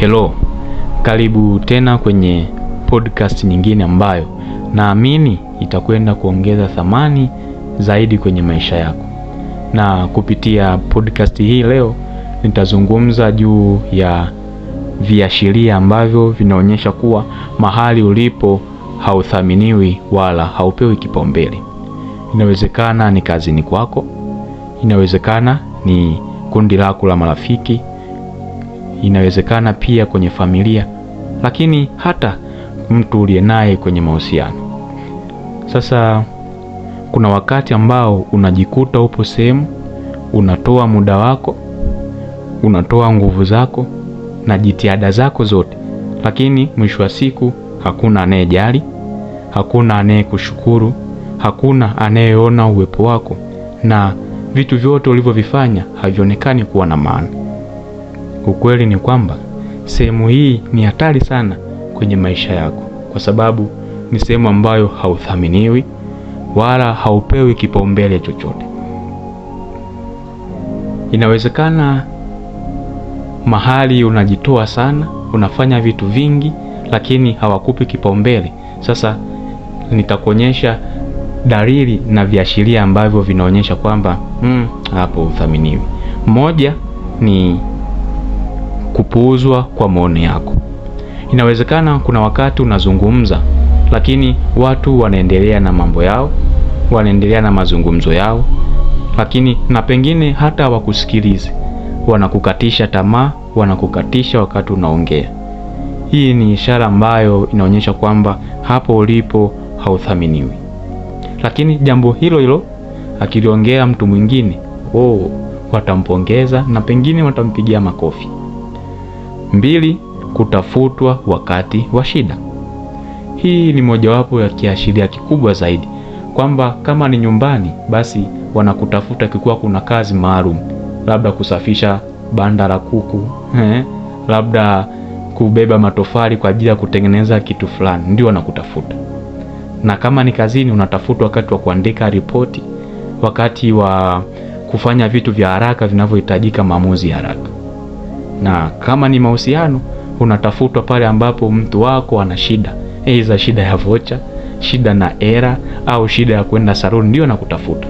Hello, karibu tena kwenye podcast nyingine ambayo naamini itakwenda kuongeza thamani zaidi kwenye maisha yako. Na kupitia podcast hii leo nitazungumza juu ya viashiria ambavyo vinaonyesha kuwa mahali ulipo hauthaminiwi wala haupewi kipaumbele. Inawezekana ni kazini kwako, inawezekana ni kundi lako la marafiki, inawezekana pia kwenye familia, lakini hata mtu uliye naye kwenye mahusiano. Sasa kuna wakati ambao unajikuta upo sehemu, unatoa muda wako, unatoa nguvu zako na jitihada zako zote, lakini mwisho wa siku hakuna anayejali, hakuna anayekushukuru, hakuna anayeona uwepo wako, na vitu vyote ulivyovifanya havionekani kuwa na maana. Ukweli ni kwamba sehemu hii ni hatari sana kwenye maisha yako, kwa sababu ni sehemu ambayo hauthaminiwi wala haupewi kipaumbele chochote. Inawezekana mahali unajitoa sana, unafanya vitu vingi, lakini hawakupi kipaumbele. Sasa nitakuonyesha dalili na viashiria ambavyo vinaonyesha kwamba hapo uthaminiwi. Moja ni kupuuzwa kwa maoni yako. Inawezekana kuna wakati unazungumza, lakini watu wanaendelea na mambo yao, wanaendelea na mazungumzo yao, lakini na pengine hata hawakusikilizi. Wanakukatisha tamaa, wanakukatisha wakati unaongea. Hii ni ishara ambayo inaonyesha kwamba hapo ulipo hauthaminiwi. Lakini jambo hilo hilo akiliongea mtu mwingine, watampongeza na pengine watampigia makofi. 2, kutafutwa wakati wa shida. Hii ni mojawapo ya kiashiria kikubwa zaidi kwamba kama ni nyumbani, basi wanakutafuta kikuwa kuna kazi maalum, labda kusafisha banda la kuku, labda kubeba matofali kwa ajili ya kutengeneza kitu fulani, ndio wanakutafuta. Na kama ni kazini, unatafutwa wakati wa kuandika ripoti, wakati wa kufanya vitu vya haraka vinavyohitajika maamuzi ya haraka. Na kama ni mahusiano, unatafutwa pale ambapo mtu wako ana shida, aidha shida ya vocha, shida na era, au shida ya kwenda saluni, ndio nakutafuta.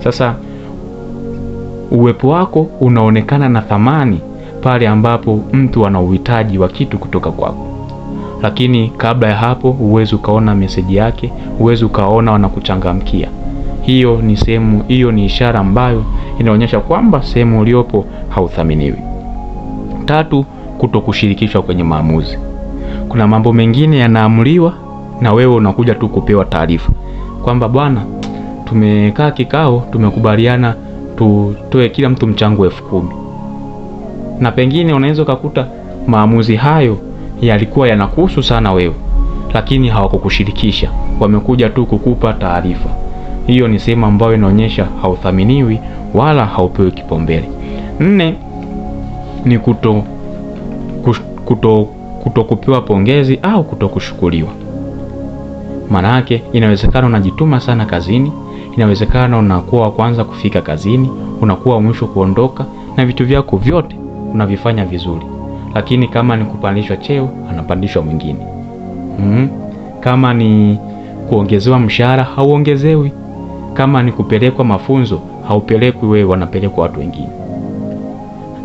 Sasa uwepo wako unaonekana na thamani pale ambapo mtu ana uhitaji wa kitu kutoka kwako. Lakini kabla ya hapo uwezi ukaona meseji yake, uwezi ukaona wanakuchangamkia. Hiyo ni ishara ambayo inaonyesha kwamba sehemu uliopo hauthaminiwi. 3, kutokushirikishwa kwenye maamuzi. Kuna mambo mengine yanaamuliwa na wewe unakuja tu kupewa taarifa kwamba bwana, tumekaa kikao, tumekubaliana tutoe kila mtu mchango 10,000. Na pengine unaweza kukuta maamuzi hayo yalikuwa yanakuhusu sana wewe, lakini hawakukushirikisha, wamekuja tu kukupa taarifa. Hiyo ni sehemu ambayo inaonyesha hauthaminiwi wala haupewi kipaumbele. 4, ni kutokupewa pongezi au kutokushukuriwa. Maana yake inawezekana unajituma sana kazini, inawezekana unakuwa wa kwanza kufika kazini, unakuwa wa mwisho kuondoka, na vitu vyako vyote unavifanya vizuri, lakini kama ni kupandishwa cheo, anapandishwa mwingine. Kama ni kuongezewa mshahara, hauongezewi. Kama ni kupelekwa mafunzo, haupelekwi wewe, wanapelekwa watu wengine.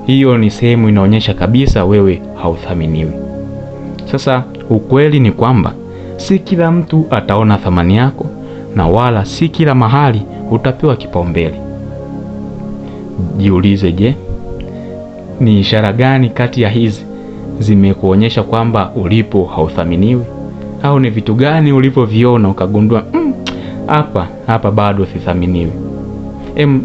Hiyo ni sehemu inaonyesha kabisa wewe hauthaminiwi. Sasa ukweli ni kwamba si kila mtu ataona thamani yako, na wala si kila mahali utapewa kipaumbele. Jiulize, je, ni ishara gani kati ya hizi zimekuonyesha kwamba ulipo hauthaminiwi? Au ni vitu gani ulivyoviona ukagundua hapa bado sithaminiwi?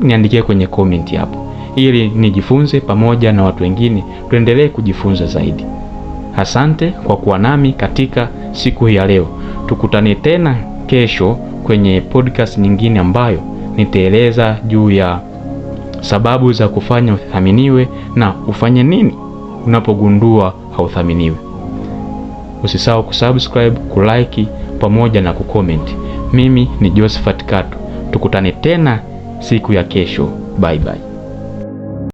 Niandikie kwenye comment hapo, ili nijifunze pamoja na watu wengine tuendelee kujifunza zaidi. Asante kwa kuwa nami katika siku hii ya leo. Tukutane tena kesho kwenye podcast nyingine ambayo nitaeleza juu ya sababu za kufanya uthaminiwe na ufanye nini unapogundua hauthaminiwi. Usisahau kusubscribe, kulike pamoja na kucomment. Mimi ni Josephat Kato. Tukutane tena siku ya kesho. Bye bye.